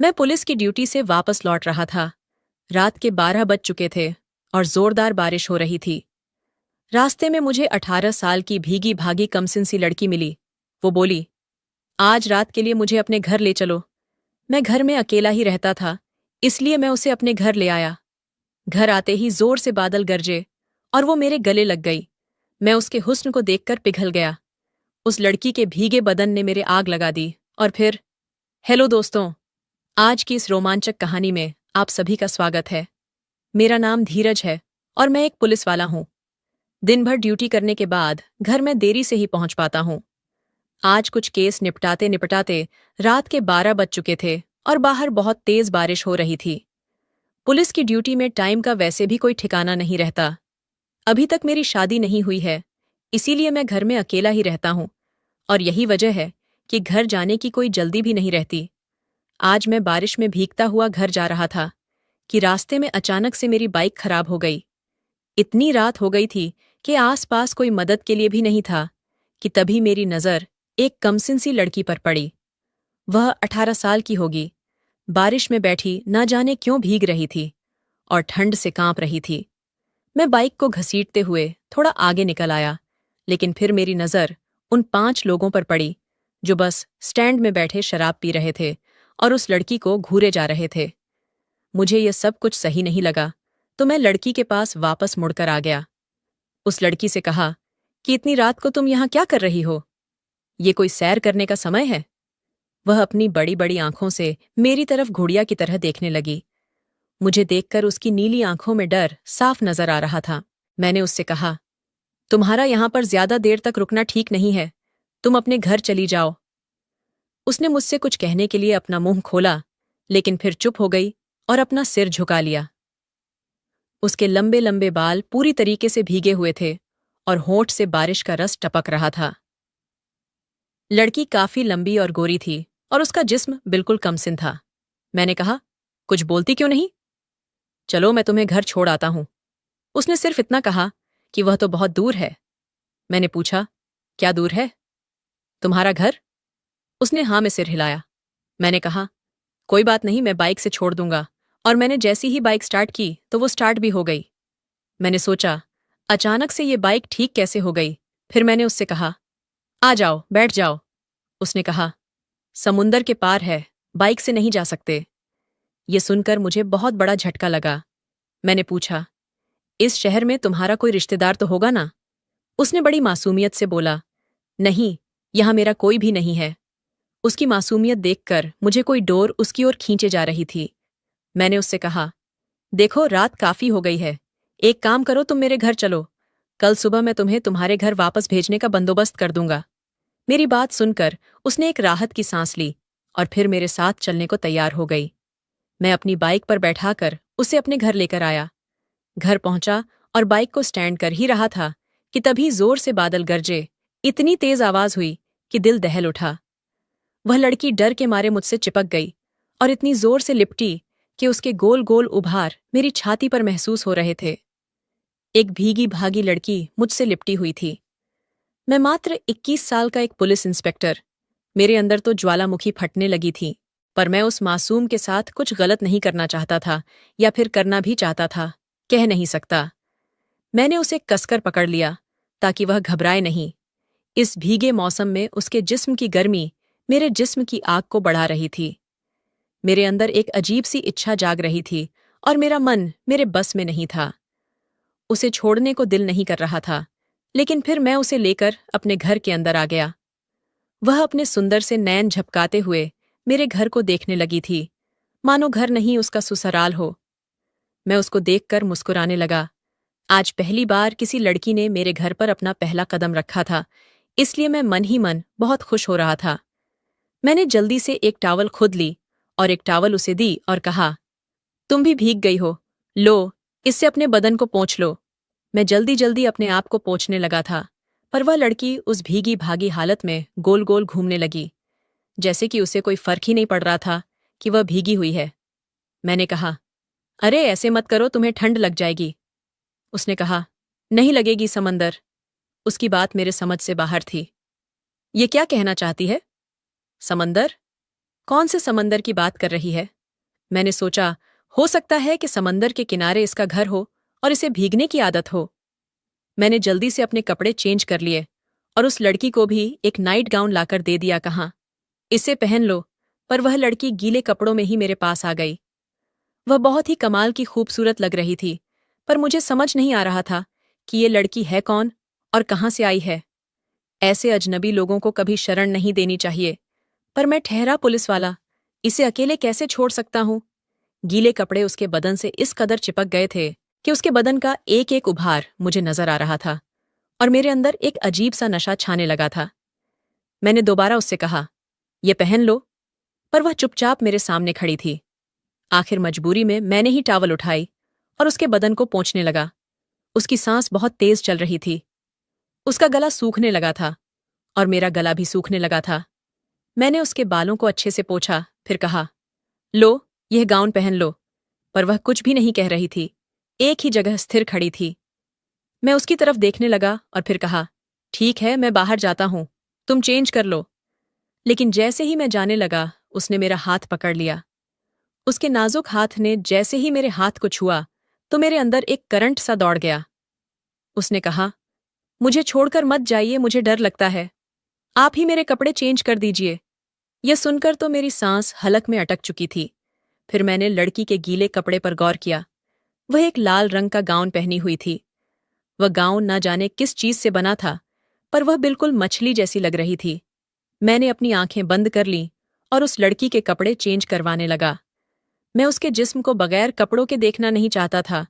मैं पुलिस की ड्यूटी से वापस लौट रहा था। रात के 12 बज चुके थे और जोरदार बारिश हो रही थी। रास्ते में मुझे 18 साल की भीगी भागी कमसिन सी लड़की मिली। वो बोली, आज रात के लिए मुझे अपने घर ले चलो। मैं घर में अकेला ही रहता था, इसलिए मैं उसे अपने घर ले आया। घर आते ही जोर से बादल गरजे और वो मेरे गले लग गई। मैं उसके हुस्न को देखकर पिघल गया। उस लड़की के भीगे बदन ने मेरे आग लगा दी। और फिर, हेलो दोस्तों, आज की इस रोमांचक कहानी में आप सभी का स्वागत है। मेरा नाम धीरज है और मैं एक पुलिस वाला हूँ। दिन भर ड्यूटी करने के बाद घर में देरी से ही पहुंच पाता हूँ। आज कुछ केस निपटाते निपटाते रात के 12 बज चुके थे और बाहर बहुत तेज बारिश हो रही थी। पुलिस की ड्यूटी में टाइम का वैसे भी कोई ठिकाना नहीं रहता। अभी तक मेरी शादी नहीं हुई है, इसीलिए मैं घर में अकेला ही रहता हूँ और यही वजह है कि घर जाने की कोई जल्दी भी नहीं रहती। आज मैं बारिश में भीगता हुआ घर जा रहा था कि रास्ते में अचानक से मेरी बाइक खराब हो गई। इतनी रात हो गई थी कि आसपास कोई मदद के लिए भी नहीं था कि तभी मेरी नज़र एक कमसिन सी लड़की पर पड़ी। वह 18 साल की होगी। बारिश में बैठी न जाने क्यों भीग रही थी और ठंड से कांप रही थी। मैं बाइक को घसीटते हुए थोड़ा आगे निकल आया, लेकिन फिर मेरी नज़र उन 5 लोगों पर पड़ी जो बस स्टैंड में बैठे शराब पी रहे थे और उस लड़की को घूरे जा रहे थे। मुझे यह सब कुछ सही नहीं लगा, तो मैं लड़की के पास वापस मुड़कर आ गया। उस लड़की से कहा कि इतनी रात को तुम यहाँ क्या कर रही हो? ये कोई सैर करने का समय है? वह अपनी बड़ी बड़ी आंखों से मेरी तरफ घुड़िया की तरह देखने लगी। मुझे देखकर उसकी नीली आंखों में डर साफ नजर आ रहा था। मैंने उससे कहा, तुम्हारा यहां पर ज्यादा देर तक रुकना ठीक नहीं है, तुम अपने घर चली जाओ। उसने मुझसे कुछ कहने के लिए अपना मुंह खोला, लेकिन फिर चुप हो गई और अपना सिर झुका लिया। उसके लंबे लंबे बाल पूरी तरीके से भीगे हुए थे और होंठ से बारिश का रस टपक रहा था। लड़की काफी लंबी और गोरी थी और उसका जिस्म बिल्कुल कमसिन था। मैंने कहा, कुछ बोलती क्यों नहीं? चलो मैं तुम्हें घर छोड़ आता हूं। उसने सिर्फ इतना कहा कि वह तो बहुत दूर है। मैंने पूछा, क्या दूर है? तुम्हारा घर? उसने हाँ में सिर हिलाया। मैंने कहा, कोई बात नहीं, मैं बाइक से छोड़ दूंगा। और मैंने जैसी ही बाइक स्टार्ट की तो वो स्टार्ट भी हो गई। मैंने सोचा, अचानक से ये बाइक ठीक कैसे हो गई? फिर मैंने उससे कहा, आ जाओ, बैठ जाओ। उसने कहा, समुंदर के पार है, बाइक से नहीं जा सकते। ये सुनकर मुझे बहुत बड़ा झटका लगा। मैंने पूछा, इस शहर में तुम्हारा कोई रिश्तेदार तो होगा ना? उसने बड़ी मासूमियत से बोला, नहीं, यहां मेरा कोई भी नहीं है। उसकी मासूमियत देखकर मुझे कोई डोर उसकी ओर खींचे जा रही थी। मैंने उससे कहा, देखो रात काफी हो गई है, एक काम करो, तुम मेरे घर चलो। कल सुबह मैं तुम्हें तुम्हारे घर वापस भेजने का बंदोबस्त कर दूंगा। मेरी बात सुनकर उसने एक राहत की सांस ली और फिर मेरे साथ चलने को तैयार हो गई। मैं अपनी बाइक पर बैठाकर उसे अपने घर लेकर आया। घर पहुंचा और बाइक को स्टैंड कर ही रहा था कि तभी जोर से बादल गरजे। इतनी तेज आवाज हुई कि दिल दहल उठा। वह लड़की डर के मारे मुझसे चिपक गई और इतनी जोर से लिपटी कि उसके गोल गोल उभार मेरी छाती पर महसूस हो रहे थे। एक भीगी भागी लड़की मुझसे लिपटी हुई थी। मैं मात्र 21 साल का एक पुलिस इंस्पेक्टर। मेरे अंदर तो ज्वालामुखी फटने लगी थी, पर मैं उस मासूम के साथ कुछ गलत नहीं करना चाहता था, या फिर करना भी चाहता था, कह नहीं सकता। मैंने उसे कसकर पकड़ लिया ताकि वह घबराए नहीं। इस भीगे मौसम में उसके जिस्म की गर्मी मेरे जिस्म की आग को बढ़ा रही थी। मेरे अंदर एक अजीब सी इच्छा जाग रही थी और मेरा मन मेरे बस में नहीं था। उसे छोड़ने को दिल नहीं कर रहा था, लेकिन फिर मैं उसे लेकर अपने घर के अंदर आ गया। वह अपने सुंदर से नैन झपकाते हुए मेरे घर को देखने लगी थी, मानो घर नहीं उसका ससुराल हो। मैं उसको देखकर मुस्कुराने लगा। आज पहली बार किसी लड़की ने मेरे घर पर अपना पहला कदम रखा था, इसलिए मैं मन ही मन बहुत खुश हो रहा था। मैंने जल्दी से एक टॉवल खुद ली और एक टॉवल उसे दी और कहा, तुम भी भीग गई हो, लो, इससे अपने बदन को पोंछ लो। मैं जल्दी जल्दी अपने आप को पोंछने लगा था, पर वह लड़की उस भीगी भागी हालत में गोल गोल घूमने लगी, जैसे कि उसे कोई फर्क ही नहीं पड़ रहा था कि वह भीगी हुई है। मैंने कहा, अरे ऐसे मत करो, तुम्हें ठंड लग जाएगी। उसने कहा, नहीं लगेगी समंदर। उसकी बात मेरे समझ से बाहर थी। ये क्या कहना चाहती है? समंदर? कौन से समंदर की बात कर रही है? मैंने सोचा, हो सकता है कि समंदर के किनारे इसका घर हो और इसे भीगने की आदत हो। मैंने जल्दी से अपने कपड़े चेंज कर लिए और उस लड़की को भी एक नाइट गाउन लाकर दे दिया। कहा, इसे पहन लो। पर वह लड़की गीले कपड़ों में ही मेरे पास आ गई। वह बहुत ही कमाल की खूबसूरत लग रही थी, पर मुझे समझ नहीं आ रहा था कि ये लड़की है कौन और कहाँ से आई है। ऐसे अजनबी लोगों को कभी शरण नहीं देनी चाहिए, पर मैं ठहरा पुलिस वाला, इसे अकेले कैसे छोड़ सकता हूँ? गीले कपड़े उसके बदन से इस कदर चिपक गए थे कि उसके बदन का एक एक उभार मुझे नजर आ रहा था और मेरे अंदर एक अजीब सा नशा छाने लगा था। मैंने दोबारा उससे कहा, ये पहन लो, पर वह चुपचाप मेरे सामने खड़ी थी। आखिर मजबूरी में मैंने ही टॉवल उठाई और उसके बदन को पोंछने लगा। उसकी सांस बहुत तेज चल रही थी। उसका गला सूखने लगा था और मेरा गला भी सूखने लगा था। मैंने उसके बालों को अच्छे से पोंछा, फिर कहा, लो, यह गाउन पहन लो। पर वह कुछ भी नहीं कह रही थी, एक ही जगह स्थिर खड़ी थी। मैं उसकी तरफ देखने लगा और फिर कहा, ठीक है, मैं बाहर जाता हूं, तुम चेंज कर लो। लेकिन जैसे ही मैं जाने लगा, उसने मेरा हाथ पकड़ लिया। उसके नाजुक हाथ ने जैसे ही मेरे हाथ को छुआ तो मेरे अंदर एक करंट सा दौड़ गया। उसने कहा, मुझे छोड़कर मत जाइए, मुझे डर लगता है। आप ही मेरे कपड़े चेंज कर दीजिए। यह सुनकर तो मेरी सांस हलक में अटक चुकी थी। फिर मैंने लड़की के गीले कपड़े पर गौर किया। वह एक लाल रंग का गाउन पहनी हुई थी। वह गाउन ना जाने किस चीज से बना था, पर वह बिल्कुल मछली जैसी लग रही थी। मैंने अपनी आंखें बंद कर लीं और उस लड़की के कपड़े चेंज करवाने लगा। मैं उसके जिस्म को बगैर कपड़ों के देखना नहीं चाहता था,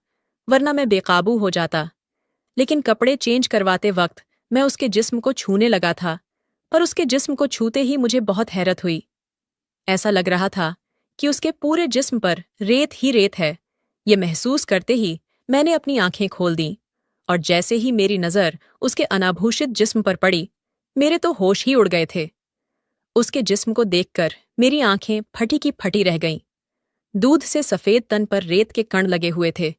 वरना मैं बेकाबू हो जाता। लेकिन कपड़े चेंज करवाते वक्त मैं उसके जिस्म को छूने लगा था, पर उसके जिस्म को छूते ही मुझे बहुत हैरत हुई। ऐसा लग रहा था कि उसके पूरे जिस्म पर रेत ही रेत है। ये महसूस करते ही मैंने अपनी आंखें खोल दीं और जैसे ही मेरी नज़र उसके अनाभूषित जिस्म पर पड़ी, मेरे तो होश ही उड़ गए थे। उसके जिस्म को देखकर मेरी आंखें फटी की फटी रह गईं। दूध से सफेद तन पर रेत के कण लगे हुए थे।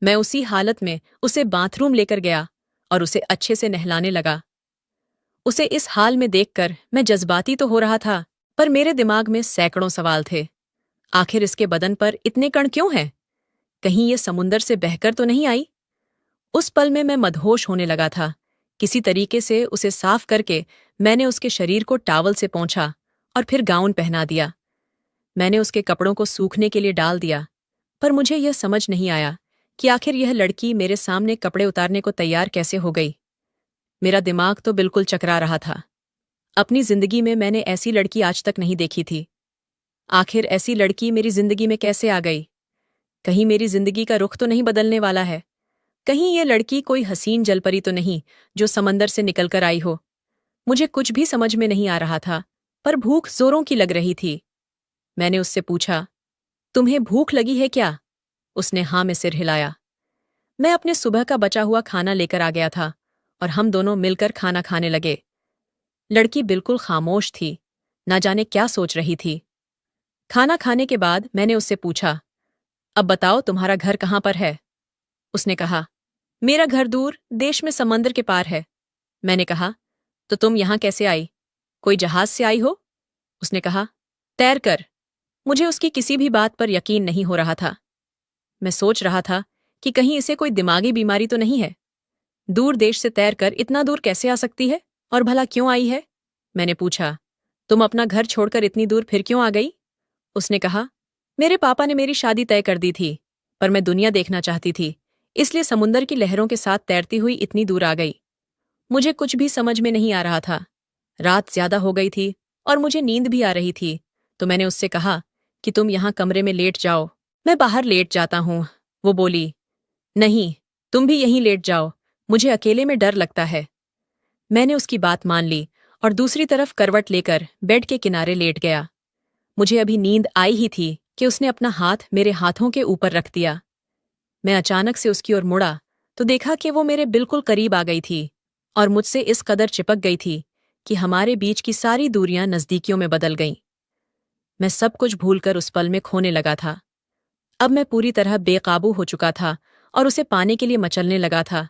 मैं उसी हालत में उसे बाथरूम लेकर गया और उसे अच्छे से नहलाने लगा। उसे इस हाल में देखकर मैं जज्बाती तो हो रहा था, पर मेरे दिमाग में सैकड़ों सवाल थे। आखिर इसके बदन पर इतने कण क्यों हैं? कहीं ये समुंदर से बहकर तो नहीं आई? उस पल में मैं मदहोश होने लगा था। किसी तरीके से उसे साफ करके मैंने उसके शरीर को टॉवल से पोंछा और फिर गाउन पहना दिया। मैंने उसके कपड़ों को सूखने के लिए डाल दिया, पर मुझे यह समझ नहीं आया कि आखिर यह लड़की मेरे सामने कपड़े उतारने को तैयार कैसे हो गई। मेरा दिमाग तो बिल्कुल चकरा रहा था। अपनी जिंदगी में मैंने ऐसी लड़की आज तक नहीं देखी थी। आखिर ऐसी लड़की मेरी जिंदगी में कैसे आ गई? कहीं मेरी जिंदगी का रुख तो नहीं बदलने वाला है? कहीं ये लड़की कोई हसीन जलपरी तो नहीं जो समंदर से निकलकर आई हो? मुझे कुछ भी समझ में नहीं आ रहा था, पर भूख जोरों की लग रही थी। मैंने उससे पूछा, तुम्हें भूख लगी है क्या? उसने हाँ में सिर हिलाया। मैं अपने सुबह का बचा हुआ खाना लेकर आ गया था और हम दोनों मिलकर खाना खाने लगे। लड़की बिल्कुल खामोश थी, ना जाने क्या सोच रही थी। खाना खाने के बाद मैंने उससे पूछा, अब बताओ तुम्हारा घर कहाँ पर है? उसने कहा, मेरा घर दूर देश में समंदर के पार है। मैंने कहा, तो तुम यहां कैसे आई? कोई जहाज से आई हो? उसने कहा, तैर कर। मुझे उसकी किसी भी बात पर यकीन नहीं हो रहा था। मैं सोच रहा था कि कहीं इसे कोई दिमागी बीमारी तो नहीं है। दूर देश से तैरकर इतना दूर कैसे आ सकती है और भला क्यों आई है? मैंने पूछा, तुम अपना घर छोड़कर इतनी दूर फिर क्यों आ गई? उसने कहा, मेरे पापा ने मेरी शादी तय कर दी थी, पर मैं दुनिया देखना चाहती थी, इसलिए समुंदर की लहरों के साथ तैरती हुई इतनी दूर आ गई। मुझे कुछ भी समझ में नहीं आ रहा था। रात ज्यादा हो गई थी और मुझे नींद भी आ रही थी, तो मैंने उससे कहा कि तुम यहाँ कमरे में लेट जाओ, मैं बाहर लेट जाता हूँ। वो बोली, नहीं, तुम भी यहीं लेट जाओ, मुझे अकेले में डर लगता है। मैंने उसकी बात मान ली और दूसरी तरफ करवट लेकर बेड के किनारे लेट गया। मुझे अभी नींद आई ही थी कि उसने अपना हाथ मेरे हाथों के ऊपर रख दिया। मैं अचानक से उसकी ओर मुड़ा तो देखा कि वो मेरे बिल्कुल करीब आ गई थी और मुझसे इस कदर चिपक गई थी कि हमारे बीच की सारी दूरियां नजदीकियों में बदल गईं। मैं सब कुछ भूलकर उस पल में खोने लगा था। अब मैं पूरी तरह बेकाबू हो चुका था और उसे पाने के लिए मचलने लगा था,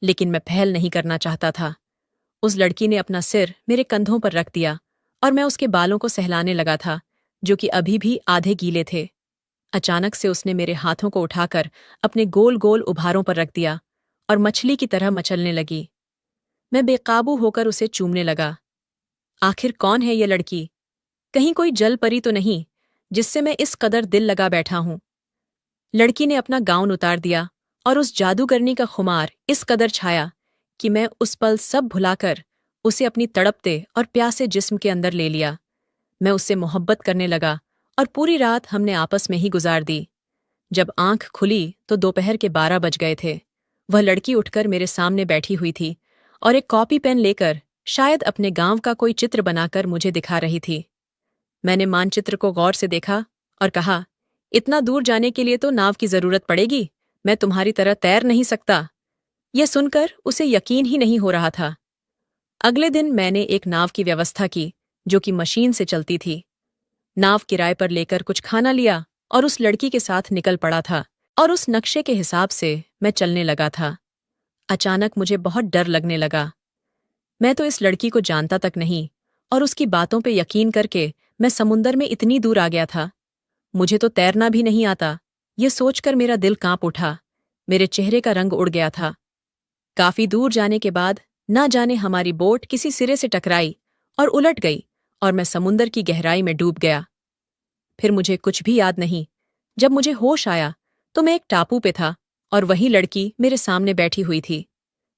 लेकिन मैं पहल नहीं करना चाहता था। उस लड़की ने अपना सिर मेरे कंधों पर रख दिया और मैं उसके बालों को सहलाने लगा था जो कि अभी भी आधे गीले थे। अचानक से उसने मेरे हाथों को उठाकर अपने गोल गोल उभारों पर रख दिया और मछली की तरह मचलने लगी। मैं बेकाबू होकर उसे चूमने लगा। आखिर कौन है ये लड़की? कहीं कोई जल परी तो नहीं जिससे मैं इस कदर दिल लगा बैठा हूं? लड़की ने अपना गाउन उतार दिया और उस जादूगरनी का खुमार इस कदर छाया कि मैं उस पल सब भुलाकर उसे अपनी तड़पते और प्यासे जिस्म के अंदर ले लिया। मैं उससे मोहब्बत करने लगा और पूरी रात हमने आपस में ही गुजार दी। जब आंख खुली तो दोपहर के 12 बज गए थे। वह लड़की उठकर मेरे सामने बैठी हुई थी और एक कॉपी पेन लेकर शायद अपने गांव का कोई चित्र बनाकर मुझे दिखा रही थी। मैंने मानचित्र को गौर से देखा और कहा, इतना दूर जाने के लिए तो नाव की जरूरत पड़ेगी, मैं तुम्हारी तरह तैर नहीं सकता। यह सुनकर उसे यकीन ही नहीं हो रहा था। अगले दिन मैंने एक नाव की व्यवस्था की जो कि मशीन से चलती थी। नाव किराए पर लेकर कुछ खाना लिया और उस लड़की के साथ निकल पड़ा था और उस नक्शे के हिसाब से मैं चलने लगा था। अचानक मुझे बहुत डर लगने लगा। मैं तो इस लड़की को जानता तक नहीं और उसकी बातों पे यकीन करके मैं समुंदर में इतनी दूर आ गया था। मुझे तो तैरना भी नहीं आता। ये सोचकर मेरा दिल कांप उठा। मेरे चेहरे का रंग उड़ गया था। काफी दूर जाने के बाद ना जाने हमारी बोट किसी सिरे से टकराई और उलट गई और मैं समुंदर की गहराई में डूब गया। फिर मुझे कुछ भी याद नहीं। जब मुझे होश आया तो मैं एक टापू पे था और वही लड़की मेरे सामने बैठी हुई थी।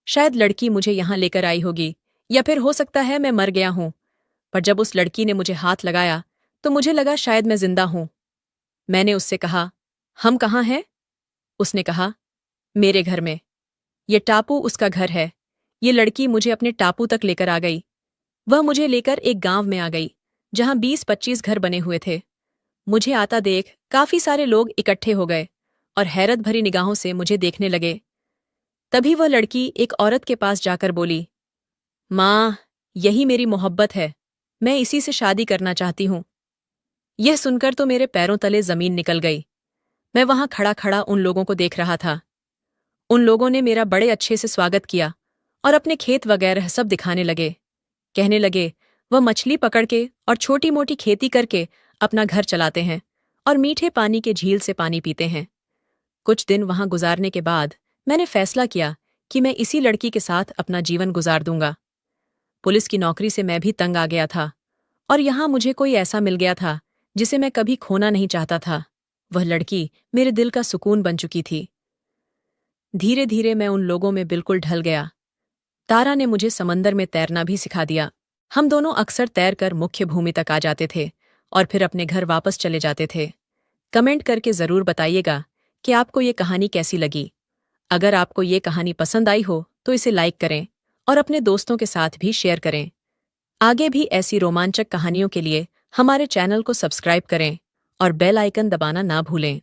शायद लड़की मुझे यहां लेकर आई होगी या फिर हो सकता है मैं मर गया हूं। पर जब उस लड़की ने मुझे हाथ लगाया तो मुझे लगा शायद मैं जिंदा हूं। मैंने उससे कहा, हम कहाँ हैं? उसने कहा, मेरे घर में। ये टापू उसका घर है। ये लड़की मुझे अपने टापू तक लेकर आ गई। वह मुझे लेकर एक गांव में आ गई जहां 20-25 घर बने हुए थे। मुझे आता देख काफी सारे लोग इकट्ठे हो गए और हैरत भरी निगाहों से मुझे देखने लगे। तभी वह लड़की एक औरत के पास जाकर बोली, माँ, यही मेरी मोहब्बत है। मैं इसी से शादी करना चाहती हूँ। यह सुनकर तो मेरे पैरों तले जमीन निकल गई। मैं वहां खड़ा खड़ा उन लोगों को देख रहा था। उन लोगों ने मेरा बड़े अच्छे से स्वागत किया और अपने खेत वगैरह सब दिखाने लगे। कहने लगे वह मछली पकड़ के और छोटी मोटी खेती करके अपना घर चलाते हैं और मीठे पानी के झील से पानी पीते हैं। कुछ दिन वहां गुजारने के बाद मैंने फैसला किया कि मैं इसी लड़की के साथ अपना जीवन गुजार दूंगा। पुलिस की नौकरी से मैं भी तंग आ गया था और यहां मुझे कोई ऐसा मिल गया था जिसे मैं कभी खोना नहीं चाहता था। वह लड़की मेरे दिल का सुकून बन चुकी थी। धीरे धीरे मैं उन लोगों में बिल्कुल ढल गया। तारा ने मुझे समंदर में तैरना भी सिखा दिया। हम दोनों अक्सर तैरकर मुख्य भूमि तक आ जाते थे और फिर अपने घर वापस चले जाते थे। कमेंट करके जरूर बताइएगा कि आपको ये कहानी कैसी लगी। अगर आपको ये कहानी पसंद आई हो तो इसे लाइक करें और अपने दोस्तों के साथ भी शेयर करें। आगे भी ऐसी रोमांचक कहानियों के लिए हमारे चैनल को सब्सक्राइब करें और बेल आइकन दबाना ना भूलें।